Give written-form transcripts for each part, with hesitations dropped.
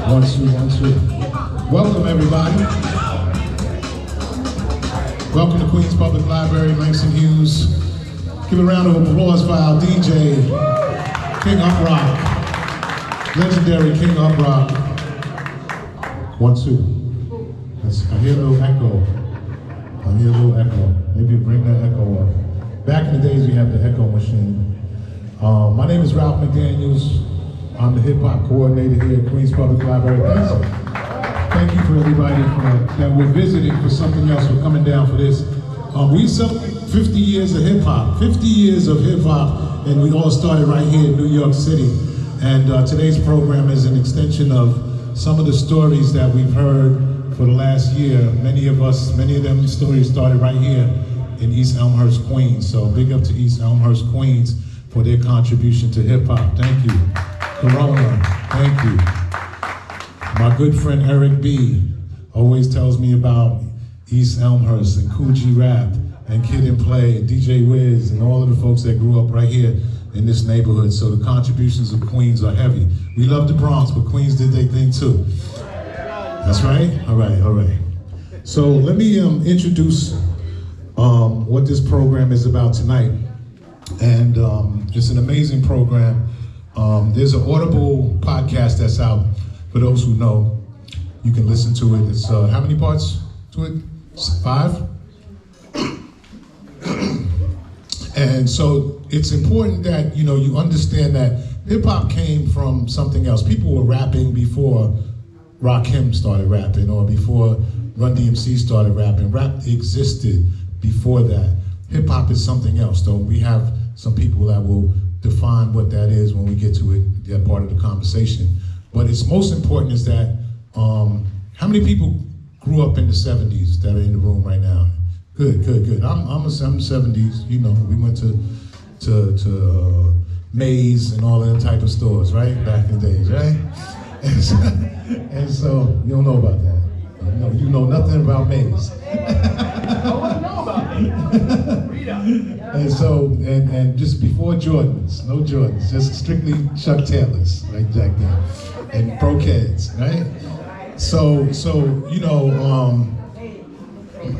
1, 2, 1, 2. Welcome, everybody. Welcome to Queens Public Library, Langston Hughes. Give a round of applause for our DJ, King Uprock. Legendary King Uprock. 1, 2. I hear a little echo. Maybe bring that echo up. Back in the days, we had the echo machine. My name is Ralph McDaniels. I'm the hip hop coordinator here at Queens Public Library. Thank you for everybody that we're visiting for something else. We're coming down for this. We celebrate 50 years of hip hop. 50 years of hip hop, and we all started right here in New York City. And today's program is an extension of some of the stories that we've heard for the last year. Many of them stories started right here in East Elmhurst, Queens. So big up to East Elmhurst, Queens for their contribution to hip hop. Thank you. Corona, thank you. My good friend Eric B. always tells me about East Elmhurst and Coogee Rap and Kid and Play and DJ Wiz and all of the folks that grew up right here in this neighborhood. So the contributions of Queens are heavy. We love the Bronx, but Queens did their thing too. That's right? All right. So let me introduce what this program is about tonight. And it's an amazing program. There's an Audible podcast that's out for those who know. You can listen to it. It's how many parts to it? 5? And so it's important that you understand that hip hop came from something else. People were rapping before Rakim started rapping, or before Run DMC started rapping. Rap existed before that. Hip hop is something else, though. We have some people that will define what that is when we get to it. They're part of the conversation. But it's most important is that how many people grew up in the 70s that are in the room right now? Good. I'm 70s. We went to Maze and all that type of stores, right? Back in the days, right? And so you don't know about that. You know nothing about Maze. And so, and just before Jordans, no Jordans, just strictly Chuck Taylors, right back then, and Pro-Keds, right? So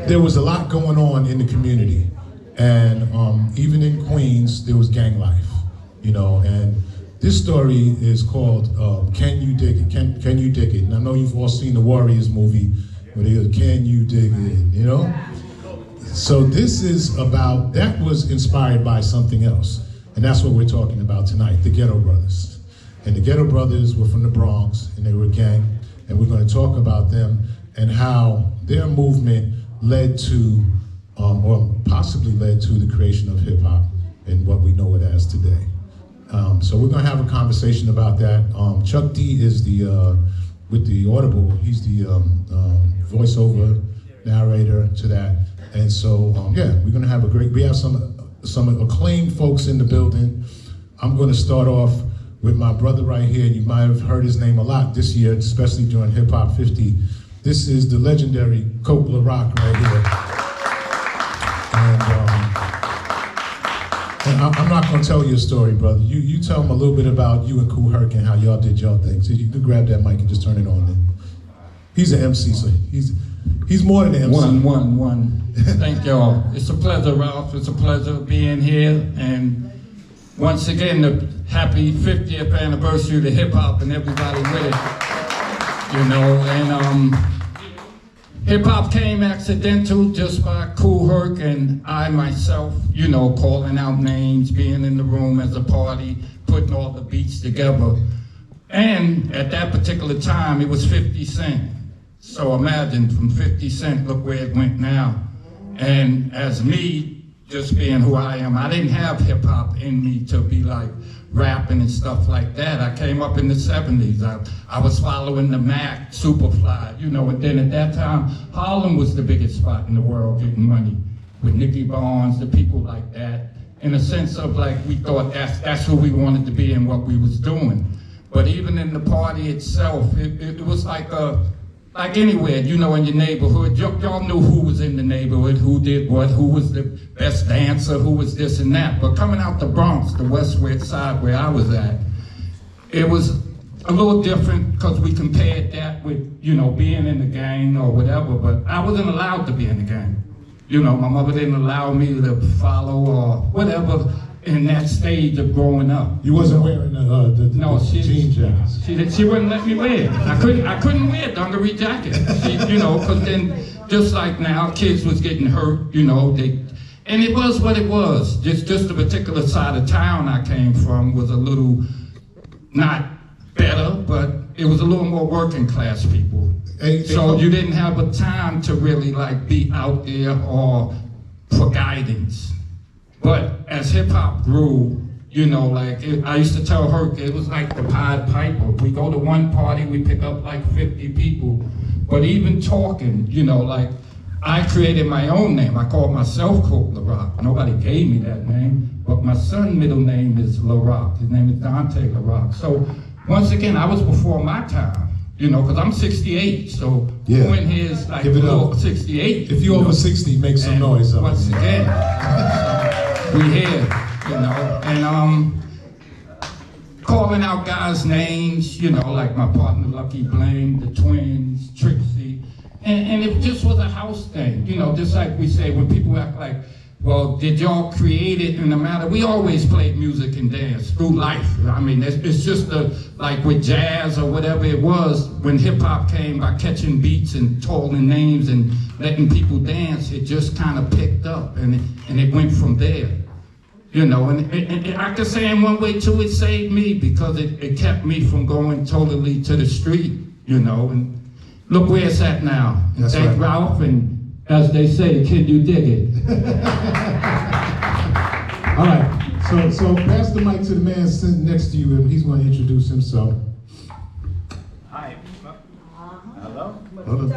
there was a lot going on in the community, and even in Queens, there was gang life, and this story is called Can You Dig It? Can You Dig It? And I know you've all seen the Warriors movie where they go, Can You Dig It? So this is about, that was inspired by something else. And that's what we're talking about tonight, the Ghetto Brothers. And the Ghetto Brothers were from the Bronx, and they were a gang. And we're going to talk about them and how their movement led to, or possibly led to the creation of hip hop and what we know it as today. So we're going to have a conversation about that. Chuck D is with the Audible, he's the voiceover narrator to that. And so, we're going to have we have some acclaimed folks in the building. I'm going to start off with my brother right here. You might have heard his name a lot this year, especially during Hip Hop 50. This is the legendary Coke La Rock right here. And I'm not going to tell you a story, brother. You tell him a little bit about you and Kool Herc and how y'all did y'all thing. So you can grab that mic and just turn it on then. He's an MC, so he's more than an MC. One. Thank y'all. It's a pleasure, Ralph. It's a pleasure being here. And once again, the happy 50th anniversary to hip hop and everybody with it. And hip hop came accidental just by Kool Herc and I myself, calling out names, being in the room as a party, putting all the beats together. And at that particular time, it was 50 Cent. So imagine from 50 Cent, look where it went now. And as me, just being who I am, I didn't have hip hop in me to be like rapping and stuff like that. I came up in the 70s. I was following the Mac, Superfly, and then at that time, Harlem was the biggest spot in the world getting money with Nicky Barnes, the people like that. In a sense of like, we thought that's who we wanted to be and what we was doing. But even in the party itself, it was like anywhere, in your neighborhood, y'all knew who was in the neighborhood, who did what, who was the best dancer, who was this and that. But coming out the Bronx, the West Side where I was at, it was a little different because we compared that with, you know, being in the gang or whatever, but I wasn't allowed to be in the gang. You know, my mother didn't allow me to follow or whatever in that stage of growing up. You wasn't wearing the jean jackets. She wouldn't let me wear it. I couldn't wear a dungaree jacket. You know, because then, just like now, kids was getting hurt, you know, and it was what it was. Just the particular side of town I came from was a little, not better, but it was a little more working class people. So you didn't have a time to really like be out there or for guidance. But as hip hop grew, you know, like I used to tell her, it was like the Pied Piper. We go to one party, we pick up like 50 people. But even talking, you know, like I created my own name. I called myself Coke LaRock. Nobody gave me that name, but my son's middle name is LaRock. His name is Dante LaRock. So once again, I was before my time, you know, because I'm 68. So who in here is like 68? If you're over 60, make some noise. Once again, we here, you know, and calling out guys' names, you know, like my partner Lucky Bling, the twins, Trixie, and it just was a house thing, you know, just like we say when people act like, well, did y'all create it in the matter? We always played music and dance through life. I mean, it's just like with jazz or whatever it was, when hip hop came by catching beats and calling names and letting people dance, it just kind of picked up and it went from there. You know, and I could say in one way too, it saved me because it kept me from going totally to the street, you know, and look where it's at now. That's Thank right. Ralph, and as they say, can you dig it? All right, so pass the mic to the man sitting next to you, and he's going to introduce himself. Hi. Hello? Hello.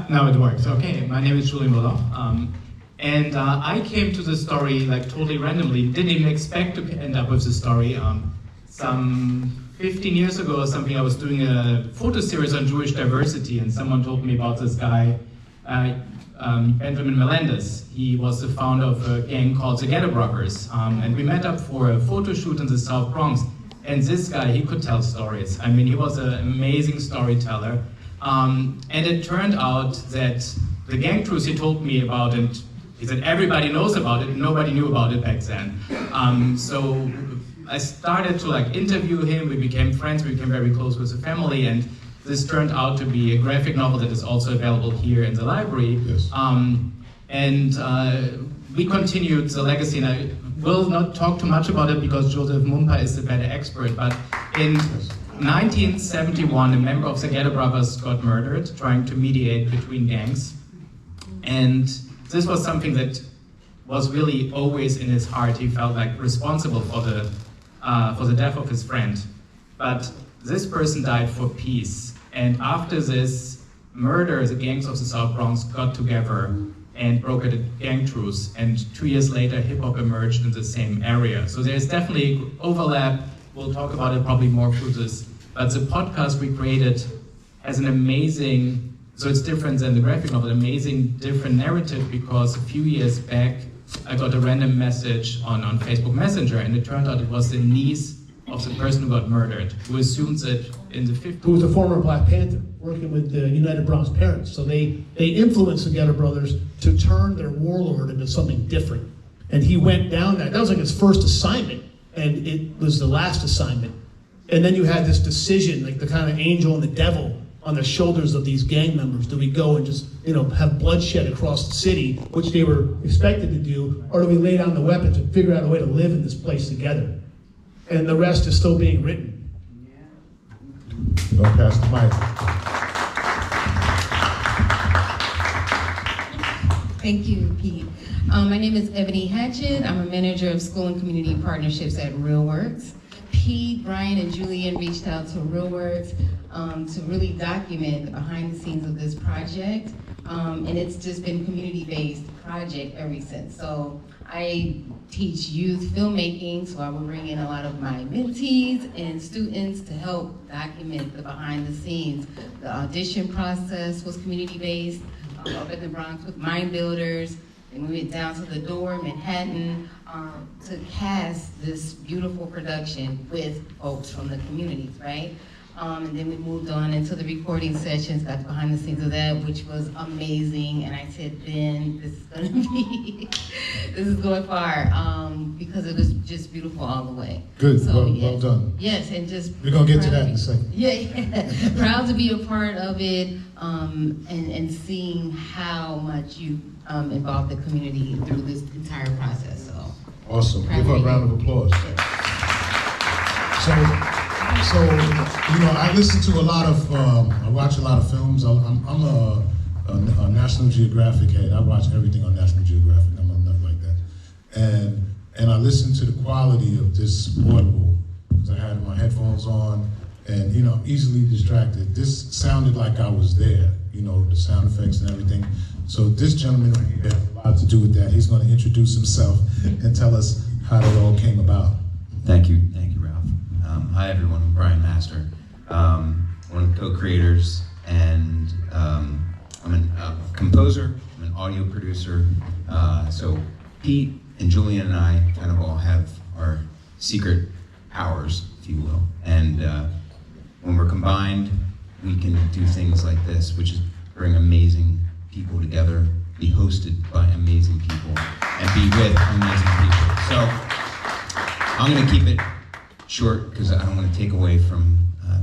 Now it works. Okay, my name is Julian Müller. And I came to the story like totally randomly. Didn't even expect to end up with the story. Some 15 years ago or something, I was doing a photo series on Jewish diversity, and someone told me about this guy, Benjamin Melendez. He was the founder of a gang called the Ghetto Brothers. And we met up for a photo shoot in the South Bronx. And this guy, he could tell stories. I mean, he was an amazing storyteller. And it turned out that the gang truths he told me about, and he said everybody knows about it, and nobody knew about it back then. So I started to like interview him, we became friends, we became very close with the family, and this turned out to be a graphic novel that is also available here in the library. Yes. We continued the legacy, and I will not talk too much about it because Joseph Mumpa is the better expert, but in 1971, a member of the Ghetto Brothers got murdered trying to mediate between gangs. And this was something that was really always in his heart. He felt like responsible for the death of his friend. But this person died for peace. And after this murder, the gangs of the South Bronx got together and brokered a gang truce. And 2 years later, hip hop emerged in the same area. So there's definitely overlap. We'll talk about it probably more through this. But the podcast we created has an amazing, so it's different than the graphic novel, amazing different narrative, because a few years back, I got a random message on Facebook Messenger, and it turned out it was the niece of the person who got murdered, who assumes that in the 50s. Who was a former Black Panther, working with the United Bronx Parents. So they influenced the Ghetto Brothers to turn their warlord into something different. And he went down that was like his first assignment, and it was the last assignment. And then you had this decision, like the kind of angel and the devil on the shoulders of these gang members. Do we go and just, have bloodshed across the city, which they were expected to do, or do we lay down the weapons and figure out a way to live in this place together? And the rest is still being written. I'll pass the mic. Thank you, Pete. My name is Ebony Hatchett. I'm a manager of school and community partnerships at RealWorks. Pete, Brian, and Julian reached out to RealWorks to really document the behind the scenes of this project. And it's just been community-based project ever since. So I teach youth filmmaking, so I will bring in a lot of my mentees and students to help document the behind the scenes. The audition process was community-based up in the Bronx with Mind Builders. Then we went down to the Door, Manhattan, to cast this beautiful production with folks from the communities, right? And then we moved on into the recording sessions, got the behind the scenes of that, which was amazing. And I said, Ben, this is gonna be, this is going far, because it was just beautiful all the way. Good, So, well yes. done. Yes, and just. We're gonna get to proud that in a second. Yeah, proud to be a part of it, and seeing how much you involved the community through this entire process, so. Awesome, give her a round of applause. So, you know, I listen to a lot of, I watch a lot of films. I'm a National Geographic head. I watch everything on National Geographic. I'm a nut like that. And I listen to the quality of this portable, because I had my headphones on, and, you know, easily distracted. This sounded like I was there, you know, the sound effects and everything. So this gentleman right here has a lot to do with that. He's going to introduce himself and tell us how it all came about. Thank you, Ralph. Hi everyone, I'm Brian Master, one of the co-creators, and I'm a composer, I'm an audio producer. So Pete and Julian and I kind of all have our secret powers, if you will. And when we're combined, we can do things like this, which is bring amazing people together, be hosted by amazing people, and be with amazing people. So I'm gonna keep it short because I don't want to take away from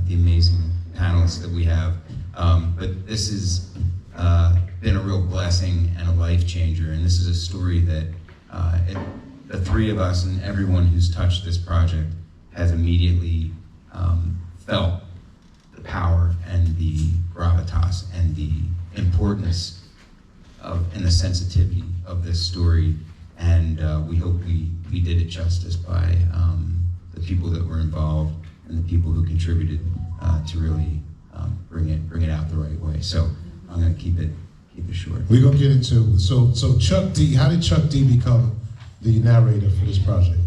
the amazing panelists that we have. But this has been a real blessing and a life changer. And this is a story that the three of us and everyone who's touched this project has immediately felt the power and the gravitas and the importance of and the sensitivity of this story. And we hope we did it justice by the people that were involved and the people who contributed to really bring it out the right way. So I'm going to keep it short. We're gonna get into so Chuck D. How did Chuck D. become the narrator for this project?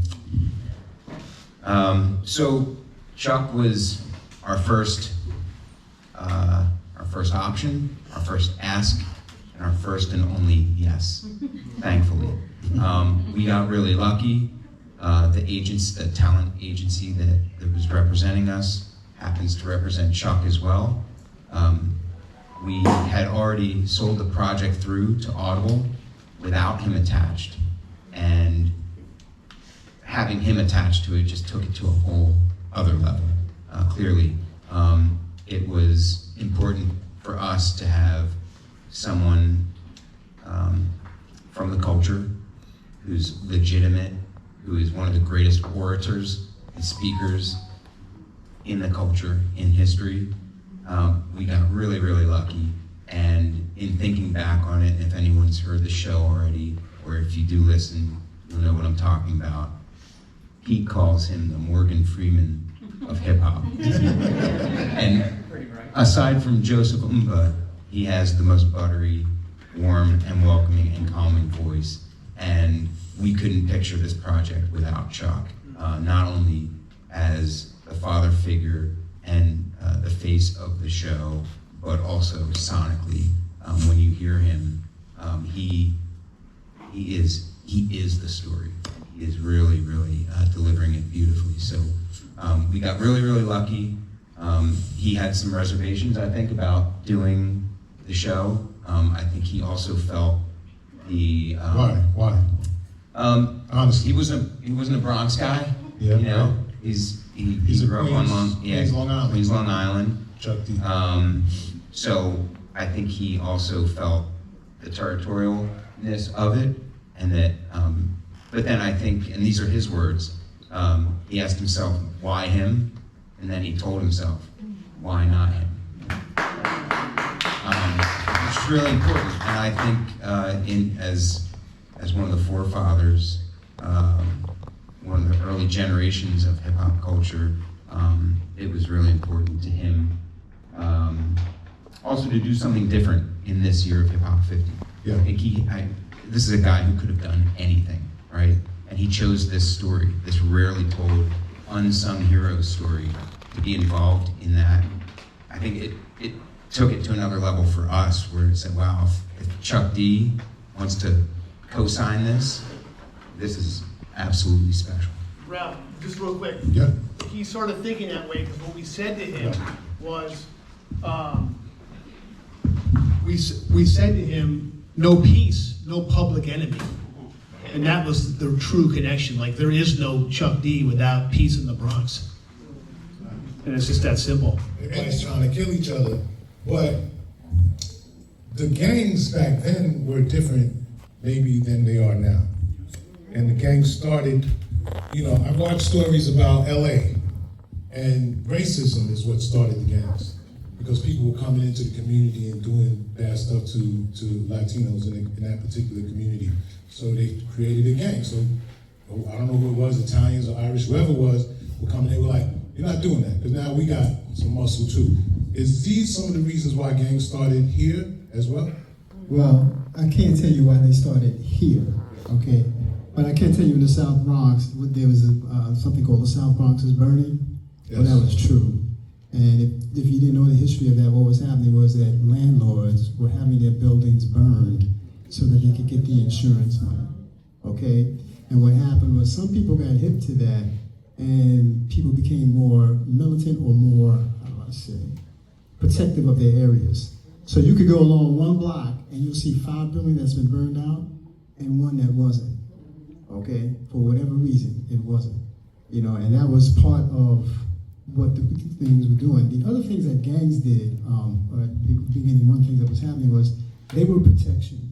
So Chuck was our first option, our first ask, and our first and only yes. Thankfully, we got really lucky. The talent agency that was representing us happens to represent Chuck as well. We had already sold the project through to Audible without him attached, and having him attached to it just took it to a whole other level. Clearly, it was important for us to have someone from the culture who's legitimate, who is one of the greatest orators and speakers in the culture, in history. We got really, really lucky. And in thinking back on it, if anyone's heard the show already, or if you do listen, you'll know what I'm talking about. Pete calls him the Morgan Freeman of hip hop. And aside from Joseph Umba, he has the most buttery, warm, and welcoming and calming voice. And we couldn't picture this project without Chuck, not only as the father figure and the face of the show, but also sonically. When you hear him, he is the story. He is really, really delivering it beautifully. So we got really, really lucky. He had some reservations, I think, about doing the show. I think he also felt the Why? Honestly, he wasn't a Bronx guy. Yeah, you know, right. he a grew up on Queens, Long Island. Queens, Long Island. Chuck D. So I think he also felt the territorialness of it, and that. But then I think, and these are his words, he asked himself, why him? And then he told himself, why not him? Which is really important. And I think as one of the forefathers, one of the early generations of hip hop culture, it was really important to him also to do something different in this year of Hip Hop 50. Yeah. I think this is a guy who could have done anything, right? And he chose this story, this rarely told, unsung hero story, to be involved in that. I think it took it to another level for us, where it said, wow, if Chuck D wants to co-sign this. This is absolutely special. Ralph, just real quick. Yeah. He started thinking that way because what we said to him was, we said to him, no peace, no public enemy. And that was the true connection. Like, there is no Chuck D without peace in the Bronx. And it's just that simple. Everybody's trying to kill each other, but the gangs back then were different maybe than they are now. And the gangs started, I watched stories about LA, and racism is what started the gangs. Because people were coming into the community and doing bad stuff to Latinos in that particular community. So they created a gang. So I don't know who it was, Italians or Irish, whoever it was, were coming, they were like, you're not doing that, because now we got some muscle too. Is these some of the reasons why gangs started here as well? Well, I can't tell you why they started here, okay? But I can tell you in the South Bronx, there was something called the South Bronx is burning. Yes. Well, that was true. And if you didn't know the history of that, what was happening was that landlords were having their buildings burned so that they could get the insurance money, okay? And what happened was some people got hip to that, and people became more militant or more, how do I say, protective of their areas. So you could go along one block and you'll see 5 buildings that's been burned out and one that wasn't, okay? For whatever reason, it wasn't, and that was part of what the things were doing. The other things that gangs did, or at the beginning, one thing that was happening was they were protection.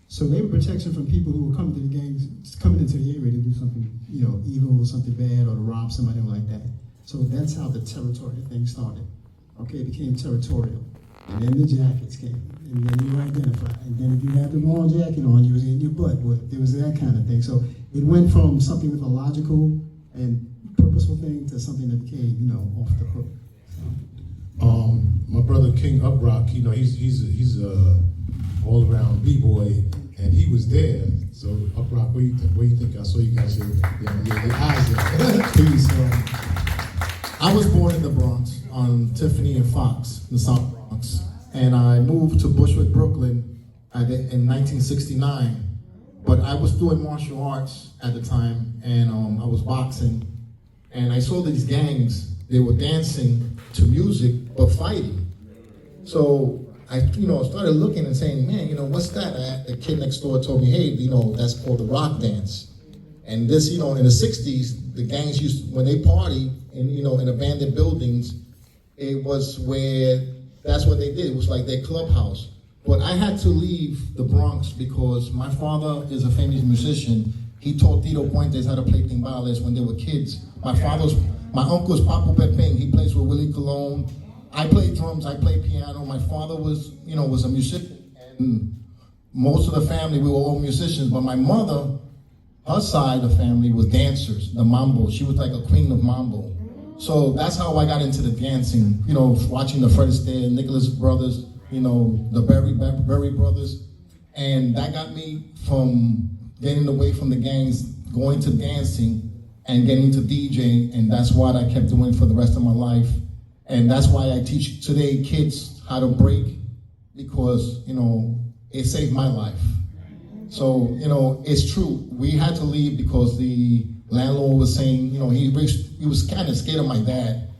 So they were protection from people who were coming to the gangs, coming into the area to do something, evil or something bad or to rob somebody like that. So that's how the territorial thing started. Okay, it became territorial. And then the jackets came, and then you were identified. And then if you had the wrong jacket on, you was in your butt. There was that kind of thing. So it went from something with a logical and purposeful thing to something that became, off the hook. My brother King Uprock, he's a all-around b-boy, and he was there. So Uprock, what do you think? I saw you guys here. Your eyes there. Peace. I was born in the Bronx on Tiffany and Fox, in the South Bronx, and I moved to Bushwick, Brooklyn in 1969. But I was doing martial arts at the time, and I was boxing, and I saw these gangs. They were dancing to music but fighting. So I, started looking and saying, man, what's that? The kid next door told me, hey, that's called the rock dance. And this, in the 60s, the gangs used, when they party in abandoned buildings, it was where, that's what they did. It was like their clubhouse. But I had to leave the Bronx because my father is a famous musician. He taught Tito Puentes how to play timbales when they were kids. My uncle's Papo Pepin. He plays with Willie Colon. I play drums, I play piano. My father was a musician, and most of the family, we were all musicians, but my mother, her side of the family was dancers, the mambo. She was like a queen of mambo. So that's how I got into the dancing, watching the Fred Astaire, Nicholas Brothers, the Berry Brothers. And that got me from getting away from the gangs, going to dancing, and getting to DJing, and that's what I kept doing for the rest of my life. And that's why I teach today kids how to break, because, it saved my life. So, it's true. We had to leave because the landlord was saying, he was kind of scared of my dad.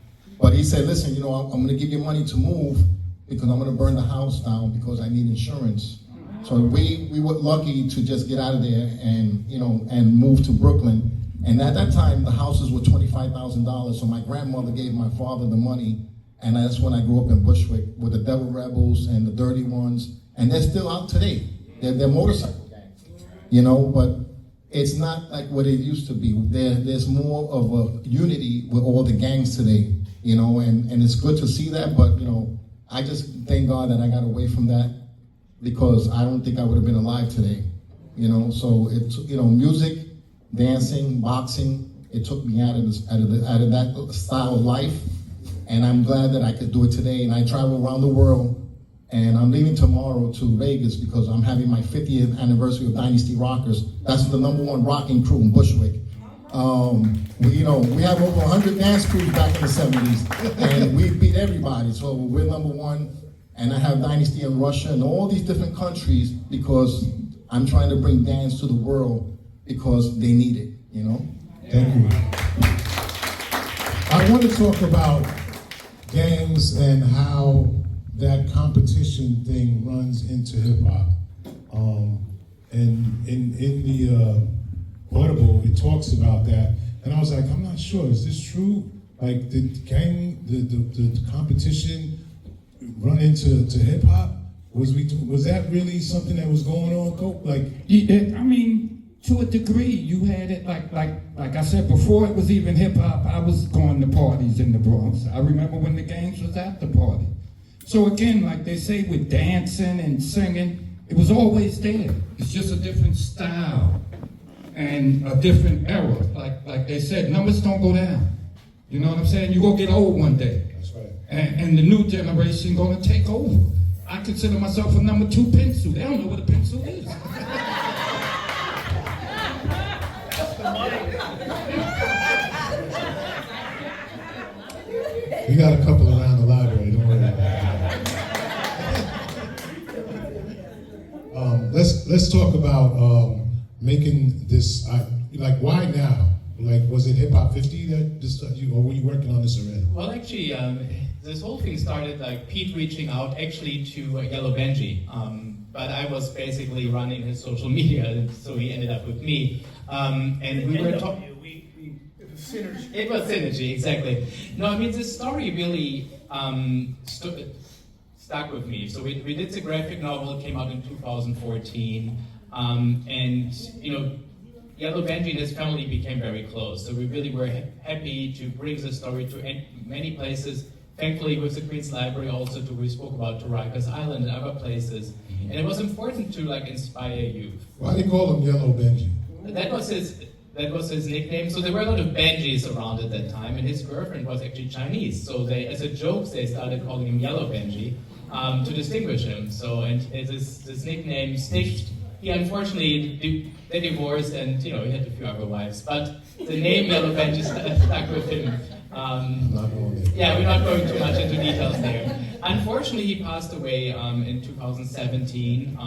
But he said, listen, I'm going to give you money to move because I'm going to burn the house down because I need insurance. So we were lucky to just get out of there and, and move to Brooklyn. And at that time, the houses were $25,000, so my grandmother gave my father the money, and that's when I grew up in Bushwick with the Devil Rebels and the Dirty Ones, and they're still out today. They're motorcycle gangs, but it's not like what it used to be. There's more of a unity with all the gangs today, and it's good to see that, but, I just thank God that I got away from that because I don't think I would have been alive today, so it's, music, dancing, boxing, it took me out of that style of life, and I'm glad that I could do it today. And I travel around the world, and I'm leaving tomorrow to Vegas because I'm having my 50th anniversary of Dynasty Rockers. That's the #1 rocking crew in Bushwick. We have over 100 dance crews back in the 70s, and we beat everybody. So we're #1, and I have Dynasty in Russia and all these different countries because I'm trying to bring dance to the world because they need it, you know? Thank you. I want to talk about gangs and how that competition thing runs into hip hop. And in the Audible, it talks about that, and I was like, I'm not sure. Is this true? Like, did the competition run into hip hop? Was that really something that was going on, Cope? Like, I mean, to a degree, you had it like I said before. It was even hip hop. I was going to parties in the Bronx. I remember when the gangs was at the party. So again, like they say with dancing and singing, it was always there. It's just a different style and a different era. Like they said, numbers don't go down. You know what I'm saying? You gonna get old one day. that's right. And the new generation gonna take over. I consider myself a number 2 pencil. They don't know what a pencil is. We got a couple around the library. Don't worry about that. Let's talk about making this. Like, why now? Like, was it Hip Hop 50 that this, or were you working on this already? Well, actually, this whole thing started like Pete reaching out actually to Yellow Benji, but I was basically running his social media, so he ended up with me, and we were talking. Synergy. It was synergy, exactly. No, I mean, this story really stuck with me. So we did the graphic novel, it came out in 2014, and you know, Yellow Benji and his family became very close. So we really were happy to bring the story to many places. Thankfully, with the Queen's Library also, we spoke about to Rikers Island and other places. And it was important to like inspire youth. Why do they call him Yellow Benji? That was his nickname. So there were a lot of Benjis around at that time, and his girlfriend was actually Chinese. So they, as a joke, they started calling him Yellow Benji to distinguish him. So and this nickname sticked. He unfortunately they divorced, and you know he had a few other wives. But the name Yellow Benji stuck with him. Not going there. Yeah, we're not going too much into details there. Unfortunately, he passed away in 2017.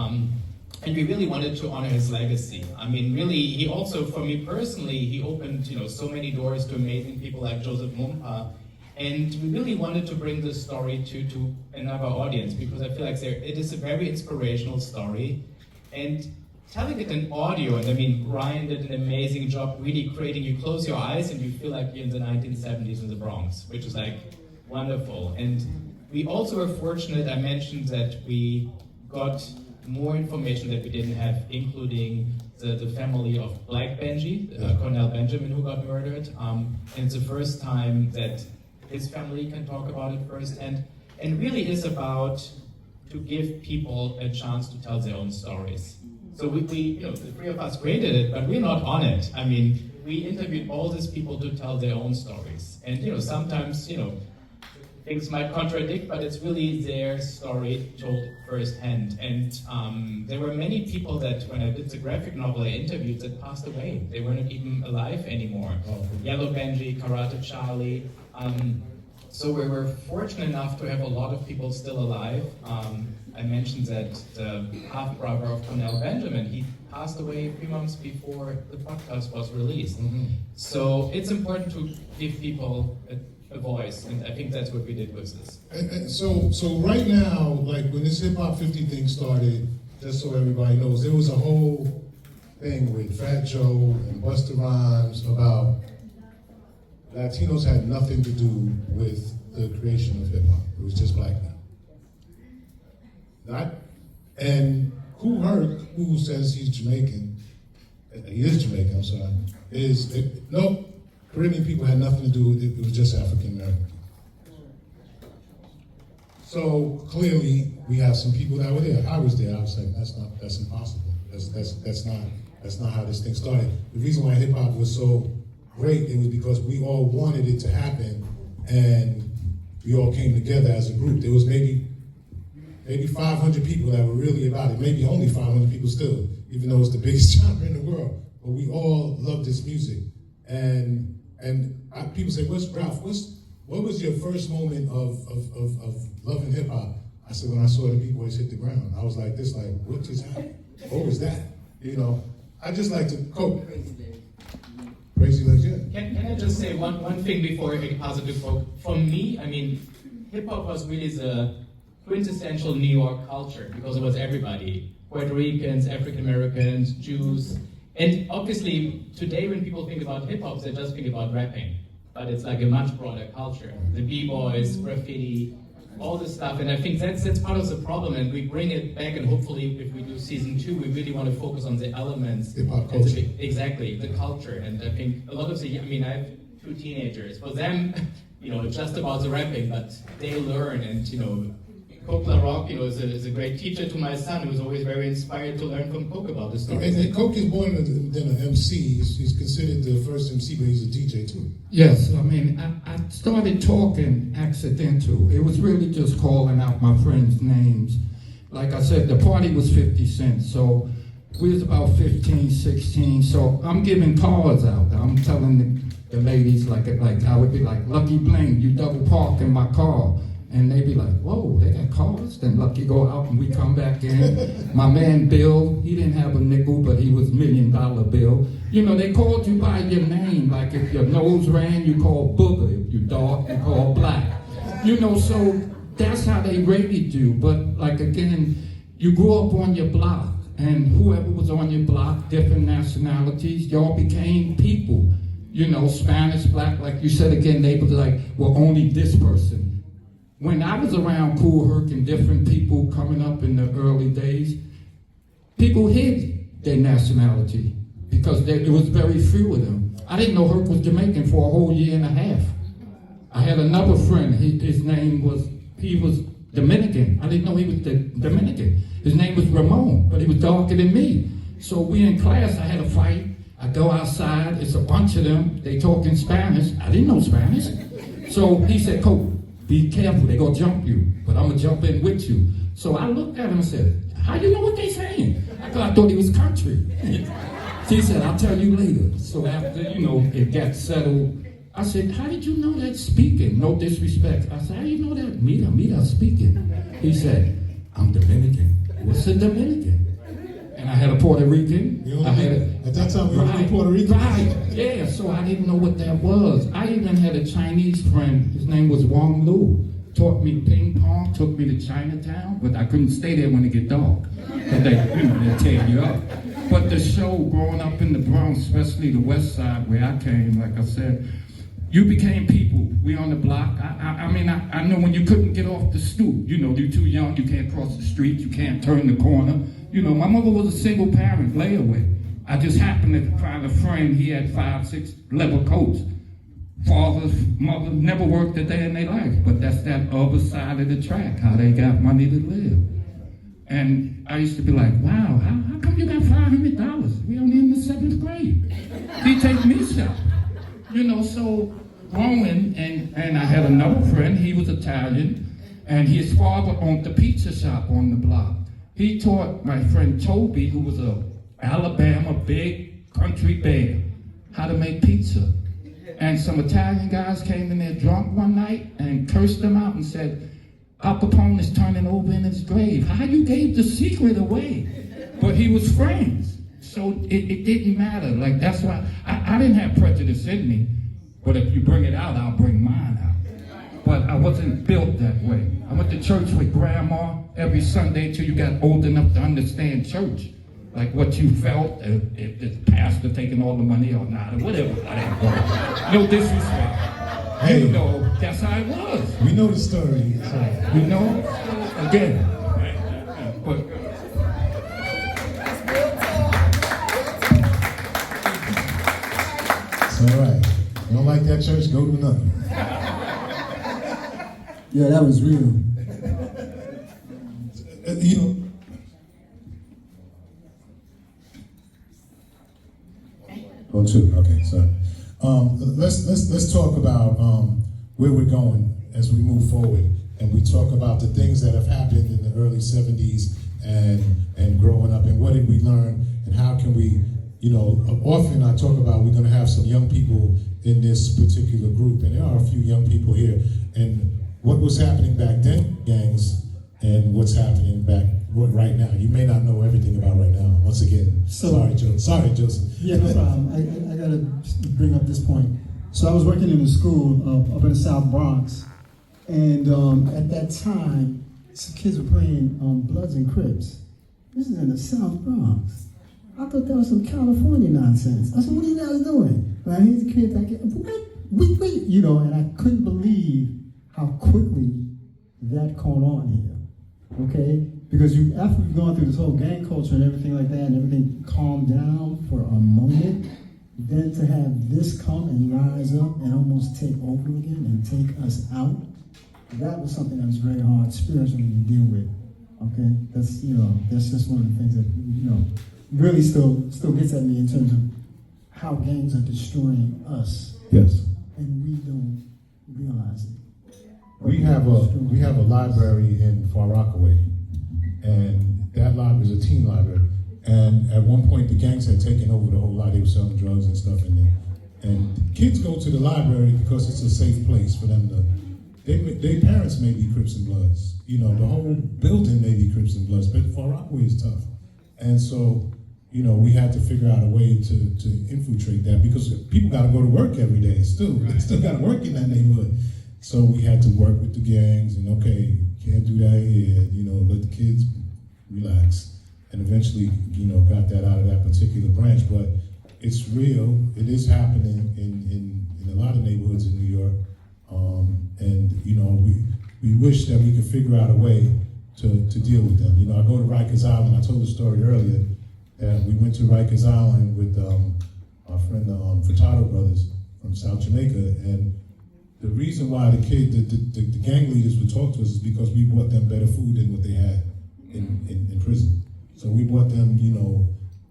And we really wanted to honor his legacy. I mean, really, he also, for me personally, he opened, you know, so many doors to amazing people like Joseph Mumpa. And we really wanted to bring this story to another audience because I feel like it is a very inspirational story. And telling it in audio, and I mean, Ryan did an amazing job really creating, you close your eyes and you feel like you're in the 1970s in the Bronx, which is like wonderful. And we also were fortunate, I mentioned that we got more information that we didn't have, including the family of Black Benji, Cornell Benjamin, who got murdered. And it's the first time that his family can talk about it firsthand. And really is about to give people a chance to tell their own stories. So we you know, the three of us created it, but we're not on it. I mean, we interviewed all these people to tell their own stories. And you know, sometimes, you know, things might contradict, but it's really their story told firsthand. And there were many people that, when I did the graphic novel I interviewed, that passed away. They were not even alive anymore. Yellow Benji, Karate Charlie. So we were fortunate enough to have a lot of people still alive. I mentioned that the half-brother of Cornell Benjamin, he passed away 3 months before the podcast was released. Mm-hmm. So it's important to give people a voice, and I think that's what we did with this. And so right now, like when this Hip Hop 50 thing started, just so everybody knows, there was a whole thing with Fat Joe and Busta Rhymes about Latinos had nothing to do with the creation of hip hop. It was just black men. And Kool Herc, who says he's Jamaican, he is Jamaican, I'm sorry, no, Caribbean people had nothing to do with it, it was just African American. So clearly, we have some people that were there. I was there, I was like, that's impossible. That's not how this thing started. The reason why hip hop was so great, it was because we all wanted it to happen, and we all came together as a group. There was maybe 500 people that were really about it, maybe only 500 people still, even though it's the biggest genre in the world. But we all loved this music. And people say, Ralph, what was your first moment of loving hip hop? I said, when I saw the B-Boys hit the ground. I was like this, like, what just happened? What was that? You know, I just like to cope. Crazy legs, yeah. Can I just say one thing before I pass it to Coke? For me, I mean, hip hop was really the quintessential New York culture because it was everybody. Puerto Ricans, African Americans, Jews. And obviously, today when people think about hip hop, they just think about rapping. But it's like a much broader culture. The b-boys, graffiti, all this stuff. And I think that's part of the problem. And we bring it back, and hopefully if we do season 2, we really want to focus on the elements. Hip-hop culture. Exactly, the culture. And I think a lot of the, I mean, I have 2 teenagers. For them, it's just about the rapping, but they learn. And, Coke LaRock, is a great teacher to my son, who's always very inspired to learn from Coke about the story. And Coke is more than an MC. He's considered the first MC, but he's a DJ too. Yes, I mean, I started talking accidental. It was really just calling out my friends' names. Like I said, the party was 50 cents, so we was about 15, 16. So I'm giving cards out. I'm telling the ladies, like I would be like, Lucky Bling, you double park in my car. And they be like, whoa, they got cars? Then Lucky go out and we come back in. My man Bill, he didn't have a nickel, but he was $1 million bill. They called you by your name. Like if your nose ran, you called Booger. If you dark, you called Black. So that's how they rated you. But like again, you grew up on your block. And whoever was on your block, different nationalities, y'all became people. Spanish, Black, like you said again, they were like, well, only this person. When I was around Kool Herc and different people coming up in the early days, people hid their nationality because there was very few of them. I didn't know Herc was Jamaican for a whole year and a half. I had another friend, his name was Dominican. I didn't know he was Dominican. His name was Ramon, but he was darker than me. So we in class, I had a fight. I go outside, it's a bunch of them, they talk in Spanish. I didn't know Spanish. So he said, Coke, be careful, they're gonna jump you, but I'm gonna jump in with you. So I looked at him and said, how do you know what they're saying? I thought he was country. He said, I'll tell you later. So after, it got settled, I said, how did you know that speaking? No disrespect. I said, how do you know that? Mira speaking. He said, I'm Dominican. What's a Dominican? And I had a Puerto Rican. At that time, we were in Puerto Rico. Right, yeah, so I didn't know what that was. I even had a Chinese friend, his name was Wong Lu. Taught me ping pong, took me to Chinatown, but I couldn't stay there when it get dark. But they tear you up. But the show, growing up in the Bronx, especially the West Side where I came, like I said, you became people. We on the block. I know when you couldn't get off the stoop, you're too young, you can't cross the street, you can't turn the corner. My mother was a single parent, layaway. I just happened to find a friend, he had 5, 6 leather coats. Father's, mother never worked a day in their life, but that's that other side of the track, how they got money to live. And I used to be like, wow, how come you got $500? We only in the 7th grade. He take me shopping. So growing, and I had another friend, he was Italian, and his father owned the pizza shop on the block. He taught my friend Toby, who was a Alabama big country bear, how to make pizza. And some Italian guys came in there drunk one night and cursed him out and said, Al Capone is turning over in his grave. How you gave the secret away? But he was friends. So it didn't matter. Like, that's why I didn't have prejudice in me. But if you bring it out, I'll bring mine out. But I wasn't built that way. I went to church with grandma every Sunday till you got old enough to understand church. Like what you felt, if the pastor taking all the money or not, or whatever. No disrespect. Hey. That's how it was. We know the story. Again. But it's all right. You don't like that church, go to another. Yeah, that was real. Oh, 2. Okay, sorry. Let's talk about where we're going as we move forward, and we talk about the things that have happened in the early '70s and growing up, and what did we learn, and how can we, often I talk about we're going to have some young people in this particular group, and there are a few young people here, and what was happening back then, gangs, and what's happening back right now. You may not know everything about right now. Once again, sorry, Joseph. Yeah, no problem. I gotta bring up this point. So I was working in a school up in the South Bronx, and at that time, some kids were playing Bloods and Crips. This is in the South Bronx. I thought that was some California nonsense. I said, "What are you guys doing?" And here's the kid back in. Wait, you know, and I couldn't believe how quickly that caught on here. Okay, because after we've gone through this whole gang culture and everything like that, and everything calmed down for a moment, then to have this come and rise up and almost take over again and take us out, that was something that was very hard spiritually to deal with. Okay, that's just one of the things that really still gets at me in terms of how gangs are destroying us, Yes. and we don't realize it. We have a library in Far Rockaway, and that library is a teen library. And at one point, the gangs had taken over the whole lot. They were selling drugs and stuff in there. And kids go to the library because it's a safe place for them to. Their parents may be Crips and Bloods. You know, the whole building may be Crips and Bloods, but Far Rockaway is tough. And so, we had to figure out a way to infiltrate that, because people got to go to work every day. They still got to work in that neighborhood. So we had to work with the gangs, and okay, can't do that here. Let the kids relax. And eventually, got that out of that particular branch. But it's real. It is happening in a lot of neighborhoods in New York. We wish that we could figure out a way to deal with them. I go to Rikers Island. I told the story earlier that we went to Rikers Island with our friend, Furtado Brothers from South Jamaica, and the reason why the gang leaders would talk to us is because we brought them better food than what they had in prison. So we brought them,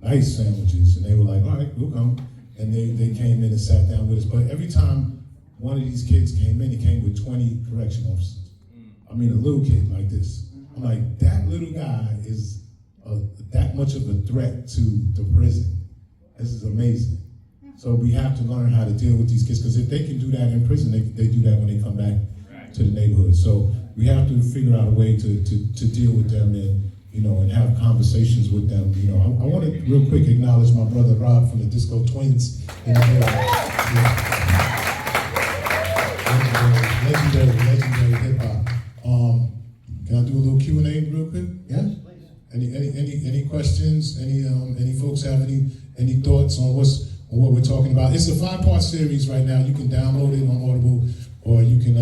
nice sandwiches, and they were like, all right, we'll come. And they came in and sat down with us. But every time one of these kids came in, he came with 20 correction officers. I mean, a little kid like this. I'm like, that little guy is that much of a threat to the prison. This is amazing. So we have to learn how to deal with these kids, because if they can do that in prison, they do that when they come back to the neighborhood. So we have to figure out a way to deal with them and have conversations with them. I want to real quick acknowledge my brother Rob from the Disco Twins. Legendary hip hop. Can I do a little Q&A real quick? Yeah. Any questions? Any folks have any thoughts on what we're talking about? It's a 5-part series right now. You can download it on Audible, or you can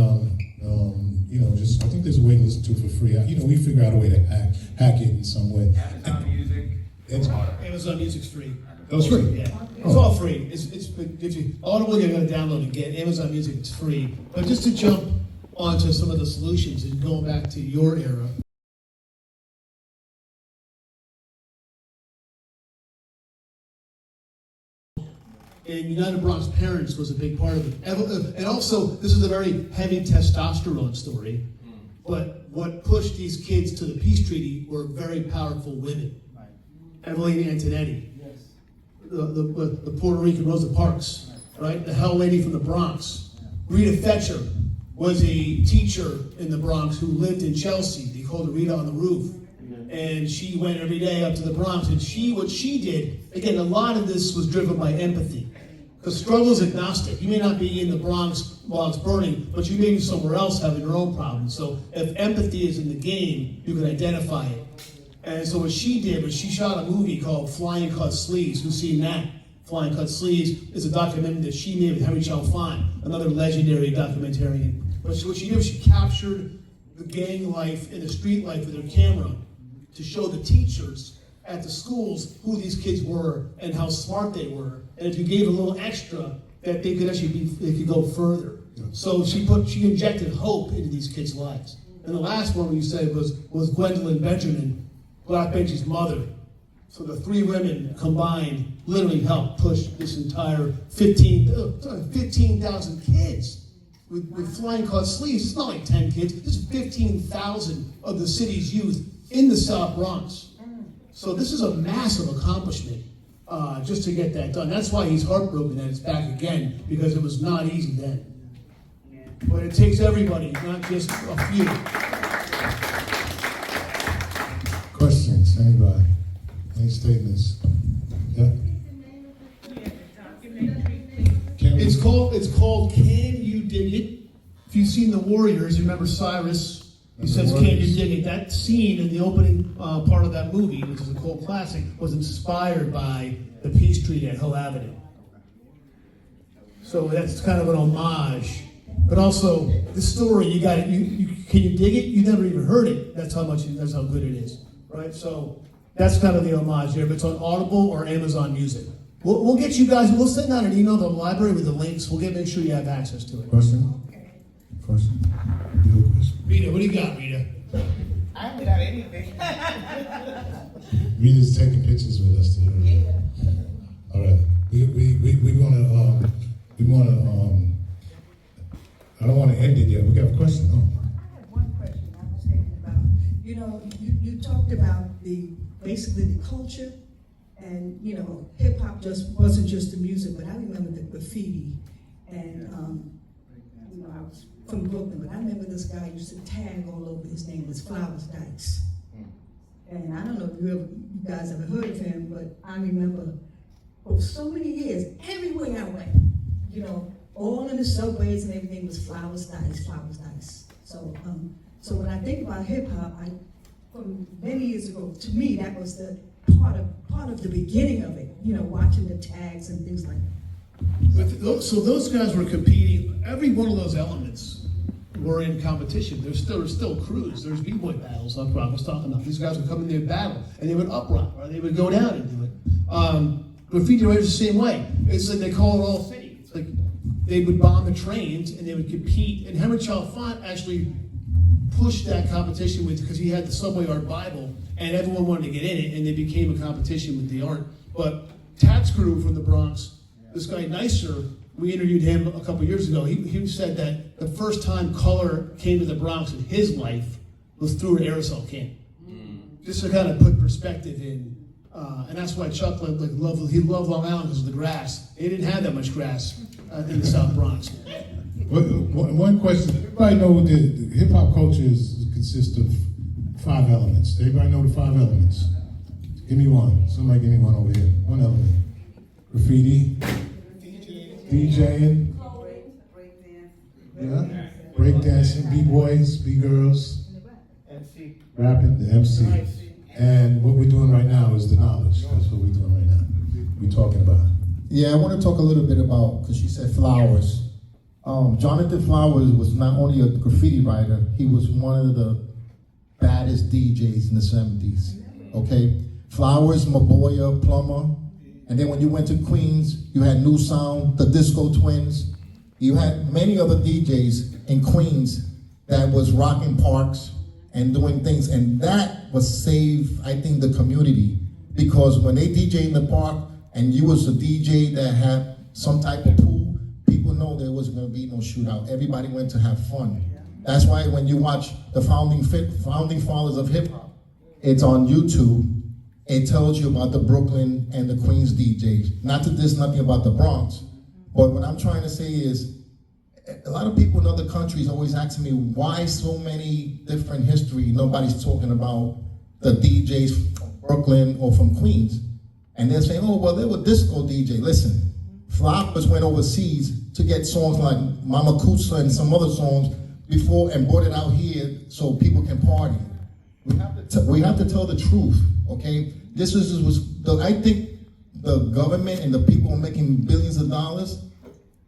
I think there's a way to listen to it for free. We figure out a way to hack it in some way. Amazon Music's free. Oh, it's free? Yeah. It's all free. If you Audible, you're going to download and get. Amazon Music, it's free. But just to jump onto some of the solutions and going back to your era. And United Bronx Parents was a big part of it. And also, this is a very heavy testosterone story. But what pushed these kids to the peace treaty were very powerful women. Right. Evelyn Antonetti, yes. The Puerto Rican Rosa Parks, right? The Hell Lady from the Bronx. Rita Fetcher was a teacher in the Bronx who lived in Chelsea. They called her Rita on the Roof. And she went every day up to the Bronx. And what she did, again, a lot of this was driven by empathy. Because struggle is agnostic. You may not be in the Bronx while it's burning, but you may be somewhere else having your own problems. So if empathy is in the game, you can identify it. And so what she did was she shot a movie called Flying Cut Sleeves. Who's seen that? Flying Cut Sleeves is a documentary that she made with Henry Chalfant, another legendary documentarian. But what she did was she captured the gang life and the street life with her camera to show the teachers at the schools who these kids were and how smart they were. And if you gave a little extra, that they could actually they could go further. Yeah. So she injected hope into these kids' lives. And the last one you said was Gwendolyn Benjamin, Black Benji's mother. So the three women combined literally helped push this entire 15,000 kids with Flying Cut Sleeves. It's not like 10 kids. This is 15,000 of the city's youth in the South Bronx. So this is a massive accomplishment just to get that done. That's why he's heartbroken that it's back again, because it was not easy then. But it takes everybody, not just a few. Anybody? Any statements? Yeah? It's called Can You Dig It? If you've seen The Warriors, you remember Cyrus. He says, Can You Dig It? That scene in the opening part of that movie, which is a cult classic, was inspired by the Peace Treaty at Hill Avenue. So that's kind of an homage. But also, the story, you got it. Can you dig it? You never even heard it. That's how good it is, right? So that's kind of the homage there. But it's on Audible or Amazon Music. We'll get you guys. We'll send out an email to the library with the links. We'll make sure you have access to it. Question? Question? You have a question? Rita, what do you got, Rita? I haven't got anything. Rita's taking pictures with us today. Yeah. All right. We wanna I don't want to end it yet. We got a question. I have one question I was thinking about. You know, you talked about basically the culture, and you know, hip hop just wasn't just the music, but I remember the graffiti, and you know, I was from Brooklyn, but I remember this guy used to tag all over. His name was Flowers Dice, and I don't know if you guys ever heard of him, but I remember for so many years, everywhere I went, you know, all in the subways and everything was Flowers Dice, Flowers Dice. So, so when I think about hip hop, from many years ago, to me that was the part of the beginning of it. You know, watching the tags and things like that. So those guys were competing. Every one of those elements were in competition. There's still crews. There's b-boy battles. Like Rob was talking about. These guys would come in there battle, and they would uprock, or they would go down and do it. Graffiti writers the same way. It's like they call it all city. It's like they would bomb the trains and they would compete. And Henry Child Font actually pushed that competition because he had the Subway Art Bible, and everyone wanted to get in it, and they became a competition with the art. But Tax Crew from the Bronx, this guy Nicer, we interviewed him a couple years ago. He said that the first time color came to the Bronx in his life was through an aerosol can. Just to kind of put perspective in. And that's why Chuck he loved Long Island because of the grass. They didn't have that much grass in the South Bronx. One question. Everybody know the hip hop culture consists of 5 elements. Everybody know the 5 elements? Give me one. Somebody give me one over here. One element. Graffiti. DJing. Yeah. Breakdancing. B-boys. B-girls. Rapping. The MC. And what we're doing right now is the knowledge. That's what we're doing right now. We're talking about. Yeah, I want to talk a little bit about, because she said Flowers. Jonathan Flowers was not only a graffiti writer, he was one of the baddest DJs in the 70s, okay? Flowers, Maboya, Plummer, and then when you went to Queens, you had New Sound, the Disco Twins. You had many other DJs in Queens that was rocking parks and doing things, and that was save, I think, the community, because when they DJ in the park and you was a DJ that had some type of pool, people know there wasn't going to be no shootout. Everybody went to have fun. That's why when you watch the founding fathers of hip hop, it's on YouTube. It tells you about the Brooklyn and the Queens DJs. Not to diss nothing about the Bronx, but what I'm trying to say is, a lot of people in other countries always ask me why so many different history. Nobody's talking about the DJs from Brooklyn or from Queens. And they're saying, oh, well, they were disco DJ. Listen, Flowers went overseas to get songs like Mama Kusa and some other songs before and brought it out here so people can party. We have to tell the truth, okay? I think the government and the people making billions of dollars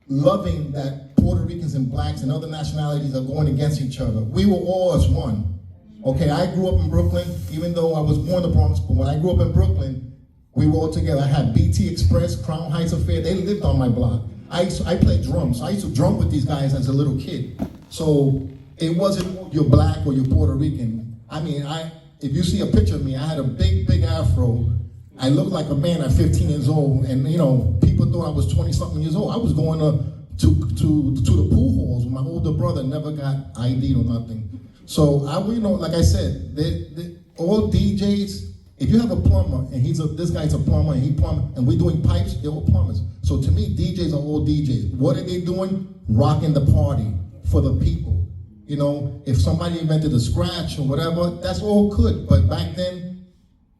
loving that Puerto Ricans and blacks and other nationalities are going against each other. We were all as one. Okay, I grew up in Brooklyn, even though I was born in the Bronx, but when I grew up in Brooklyn, we were all together. I had BT Express, Crown Heights Affair, they lived on my block. I played drums. I used to drum with these guys as a little kid. So it wasn't you're black or you're Puerto Rican. I mean, if you see a picture of me, I had a big, big afro. I looked like a man at 15 years old, and you know, people thought I was 20-something years old. I was going to the pool halls with my older brother, never got ID'd or nothing. So like I said, all DJs, if you have a plumber and this guy's a plumber and he plumber and we're doing pipes, they're all plumbers. So to me, DJs are all DJs. What are they doing? Rocking the party for the people. You know, if somebody invented a scratch or whatever, that's all good. But back then,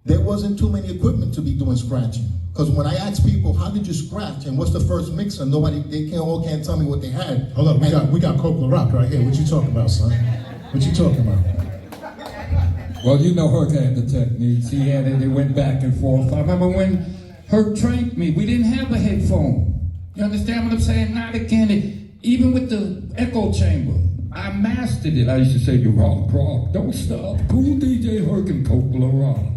there wasn't too many equipment to be doing scratching. Because when I ask people, how did you scratch and what's the first mixer, all can't tell me what they had. Hold on, we got Coke LaRock right here. What you talking about, son? What you talking about? Well, you know Herc had the techniques. He had it, it went back and forth. I remember when Herc trained me, we didn't have a headphone. You understand what I'm saying? Not again. Even with the echo chamber, I mastered it. I used to say, you rock, don't stop. Cool DJ Herc and Coke LaRock.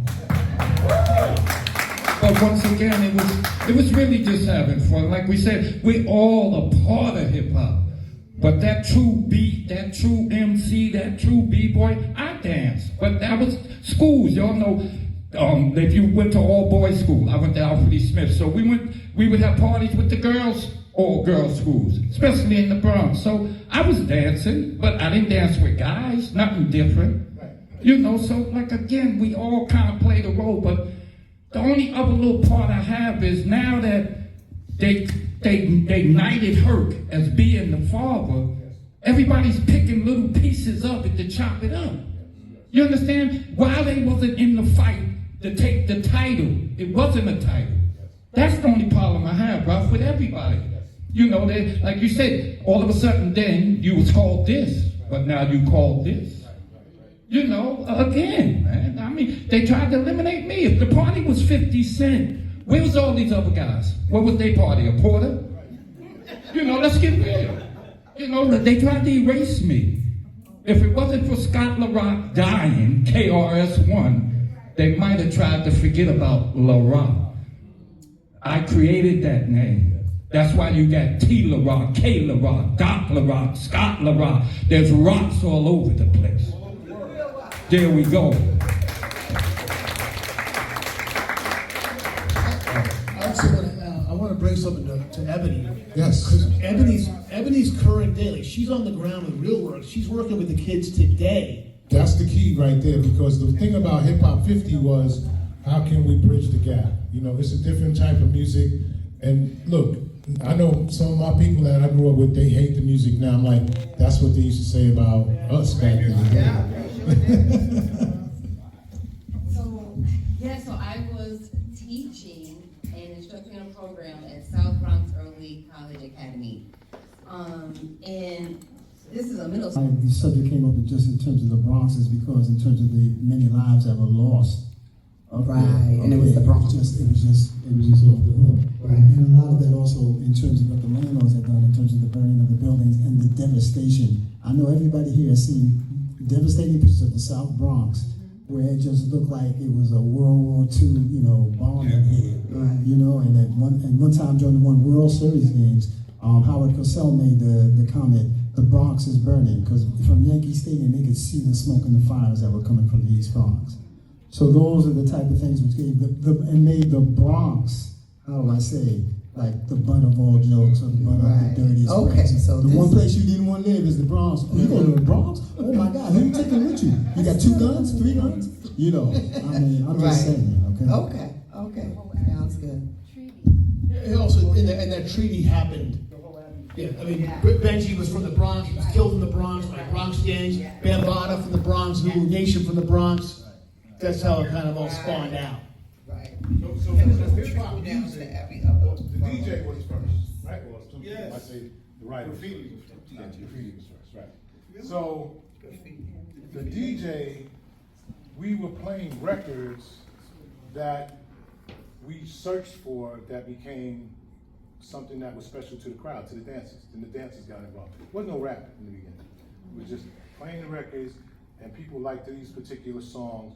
But once again, it was really just having fun. Like we said, we're all a part of hip hop. But that true beat, that true MC, that true B-boy, I danced. But that was schools. Y'all know, if you went to all boys school, I went to Alfred E. Smith. So we would have parties with the girls, all girls schools, especially in the Bronx. So I was dancing, but I didn't dance with guys, nothing different. You know, so like again, we all kind of played a role, but the only other little part I have is now that they knighted Herc as being the father, everybody's picking little pieces of it to chop it up. You understand? While they wasn't in the fight to take the title, it wasn't a title. That's the only problem I have, Ralph, with everybody. You know, they, like you said, all of a sudden then you was called this, but now you called this. You know, again, man. I mean, they tried to eliminate me. If the party was 50 Cent, where was all these other guys? What was their party, a Porter? You know, let's get real. You know, they tried to erase me. If it wasn't for Scott LaRock dying, KRS-One, they might have tried to forget about LaRock. I created that name. That's why you got T. LaRock, K. LaRock, Doc LaRock, Scott LaRock. There's rocks all over the place. There we go. I want to bring something to Ebony. Yes. Because Ebony's current day, like she's on the ground with Real Work. She's working with the kids today. That's the key right there, because the thing about Hip Hop 50 was, how can we bridge the gap? You know, it's a different type of music. And look, I know some of my people that I grew up with, they hate the music now. I'm like, that's what they used to say about us back in the day. So I was teaching and instructing a program at South Bronx Early College Academy. And this is a middle school. The subject came up just in terms of the Bronx is because in terms of the many lives that were lost. Right, and it was the Bronx. It was just off the hook. Right. And a lot of that also in terms of what the landlords had done in terms of the burning of the buildings and the devastation. I know everybody here has seen devastating pictures of the South Bronx where it just looked like it was a World War II, bombing head. Right. And at one time during the World Series games, Howard Cosell made the comment, the Bronx is burning, because from Yankee Stadium they could see the smoke and the fires that were coming from the East Bronx. So those are the type of things which gave and made the Bronx, how do I say, like the butt of all jokes or the butt of the dirtiest place. So the one place you didn't want to live is the Bronx. Oh, you go to the Bronx? Oh my God, who you taking with you? You got 2 guns, 3 guns? I'm just saying, okay? Okay, sounds good. And also, and that treaty happened. Yeah, I mean, Benji was from the Bronx. He was killed in the Bronx by Bronx gangs. Bambaataa from the Bronx, New Nation from the Bronx. That's how it kind of all spawned out. Right. So It was the a hip hop trickle down music, to every other. the DJ was first, right? Well, I say the right, graffiti was first. Yeah, graffiti was first, right? So the DJ, we were playing records that we searched for that became something that was special to the crowd, to the dancers. And the dancers got involved. There wasn't no rap in the beginning. It was just playing the records, and people liked these particular songs.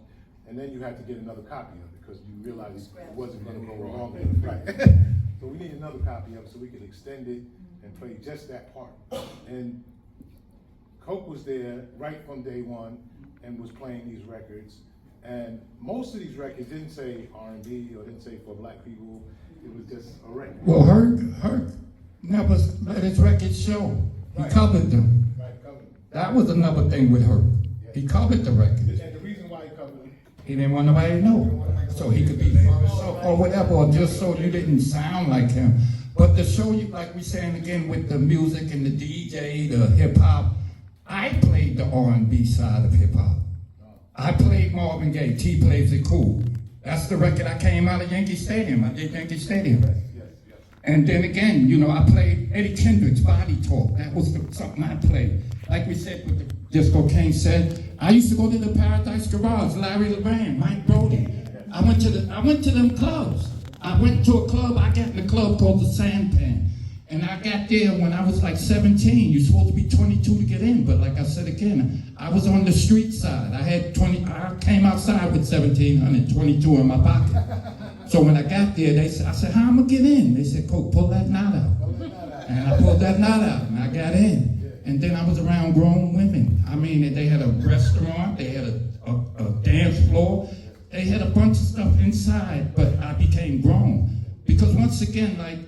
And then you had to get another copy of it because you realized it wasn't going to go along with it. Right. So we need another copy of it so we could extend it and play just that part. And Coke was there right from day one and was playing these records. And most of these records didn't say R&B or didn't say for black people. It was just a record. Well, Herc never let his records show. He covered them. Right, covered. That was another thing with Herc. He covered the records. And the reason why he covered them, He didn't want nobody to know. So he could be first or whatever, or just so you didn't sound like him. But to show you, like we saying again, with the music and the DJ, the hip hop, I played the R&B side of hip hop. I played Marvin Gaye. T plays it cool. That's the record I came out of Yankee Stadium. I did Yankee Stadium. And then again, you know, I played Eddie Kendrick's Body Talk. That was something I played. Like we said, what the Disco King said, I used to go to the Paradise Garage, Larry LeBand, Mike Brody. I went to them clubs. I went to a club, I got in a club called the Sandpan. And I got there when I was like 17. You're supposed to be 22 to get in, but like I said again, I was on the street side. I came outside with $1,722 in my pocket. So when I got there, I said, how am I gonna get in? They said, Coke, pull that knot out. And I pulled that knot out, and I got in. And then I was around grown women. I mean, they had a restaurant, they had a dance floor, they had a bunch of stuff inside, but I became grown. Because once again, like,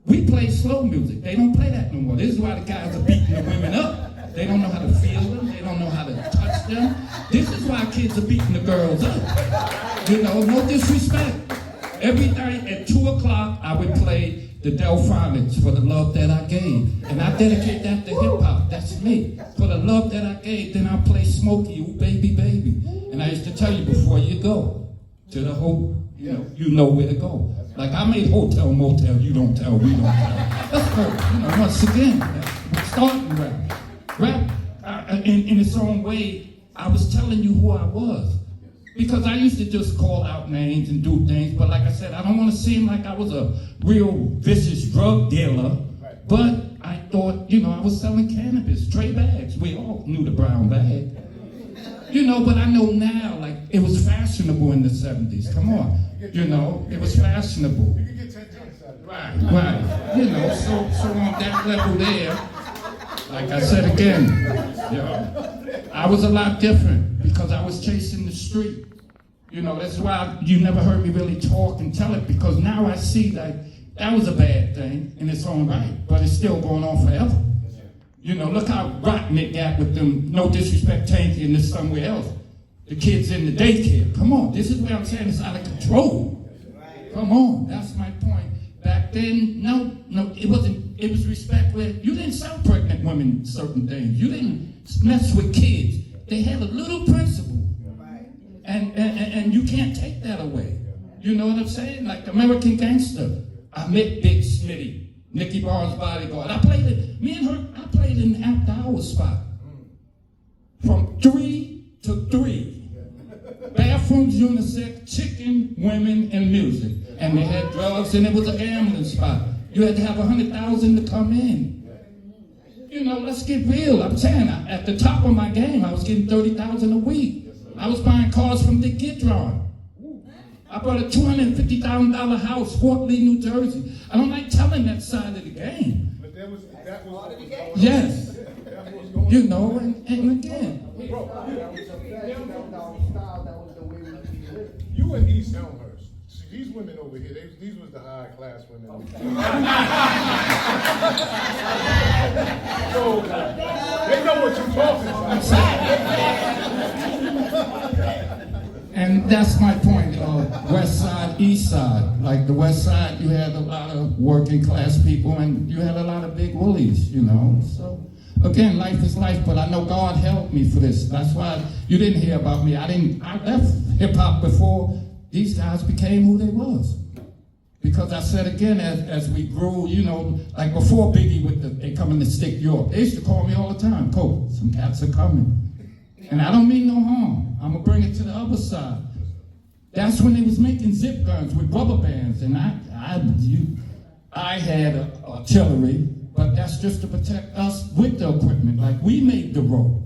we play slow music. They don't play that no more. This is why the guys are beating the women up. They don't know how to feel them. They don't know how to touch them. This is why kids are beating the girls up. You know, no disrespect. Every night at 2 o'clock, I would play the Delphonics, For the Love That I Gave. And I dedicate that to hip hop. That's me. For the love that I gave, then I'll play Smokey, Ooh Baby Baby. And I used to tell you before you go to the whole, you know where to go. Like I made Hotel Motel, you don't tell, we don't tell. That's good. You know, once again, we're starting rap. Rap, in its own way, I was telling you who I was. Because I used to just call out names and do things, but like I said, I don't want to seem like I was a real vicious drug dealer, but I thought, you know, I was selling cannabis, tray bags. We all knew the brown bag. You know, but I know now, like, it was fashionable in the 70s. Come on. You know, it was fashionable. Right. You know, so on that level there, like I said again, you know, I was a lot different because I was chasing the street. You know, that's why you never heard me really talk and tell it, because now I see that was a bad thing in its own right, but it's still going on forever. You know, look how rotten it got with them, no disrespect, Tanky and this somewhere else. The kids in the daycare. Come on, this is what I'm saying, it's out of control. Come on, that's my point. Back then, no, it wasn't, it was respect where you didn't sell pregnant women certain things. You didn't mess with kids. They had a little principle. And you can't take that away. You know what I'm saying? Like American Gangster. I met Big Smitty. Nicky Barnes' bodyguard. I played in the after hours spot. From 3 to 3. Bathrooms, unisex, chicken, women, and music. And they had drugs, and it was a gambling spot. You had to have 100,000 to come in. You know, let's get real. I'm saying, at the top of my game, I was getting 30,000 a week. I was buying cars from Dick Gidron. I bought a $250,000 house, Fort Lee, New Jersey. I don't like telling that side of the game. But that was part of the game. Yes. You know, and again. You and East Elmhurst. See, these women over here, these was the high class women. So, they know what you're talking about. And that's my point, West Side, East Side. Like the West Side, you had a lot of working class people and you had a lot of big woolies, you know. So, again, life is life, but I know God helped me for this. That's why you didn't hear about me. I left hip hop before these guys became who they was. Because I said again, as we grew, you know, like before Biggie they coming to stick you up. They used to call me all the time, Coke, some cats are coming. And I don't mean no harm. I'm gonna bring it to the other side. That's when they was making zip guns with rubber bands, and I had artillery, but that's just to protect us with the equipment. Like we made the road,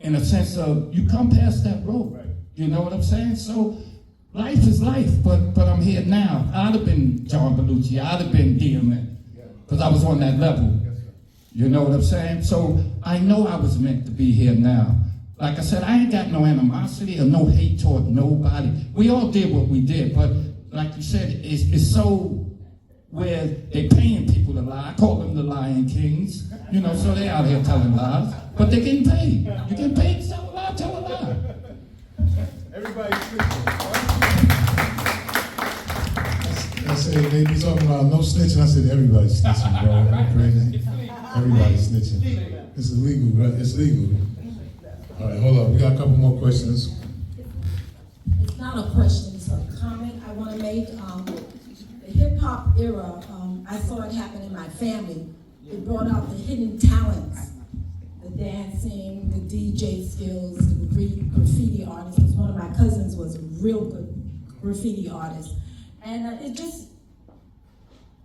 in a sense of you come past that road. You know what I'm saying? So life is life, but I'm here now. I'd have been John Belushi, I'd have been DMX, because I was on that level. You know what I'm saying? So I know I was meant to be here now. Like I said, I ain't got no animosity or no hate toward nobody. We all did what we did, but like you said, it's so where they paying people to lie. I call them the lying kings, you know, so they out here telling lies, but they're getting paid. You get paid to tell a lie, tell a lie. Everybody's snitching. I said, they be talking about no snitching. I said, everybody's snitching, bro. Are you crazy? Everybody's snitching. It's illegal, bro. It's legal. All right, hold on. We got a couple more questions. It's not a question, it's a great. The hip hop era, I saw it happen in my family. It brought out the hidden talents, the dancing, the DJ skills, the graffiti artists. Because one of my cousins was a real good graffiti artist. And it just,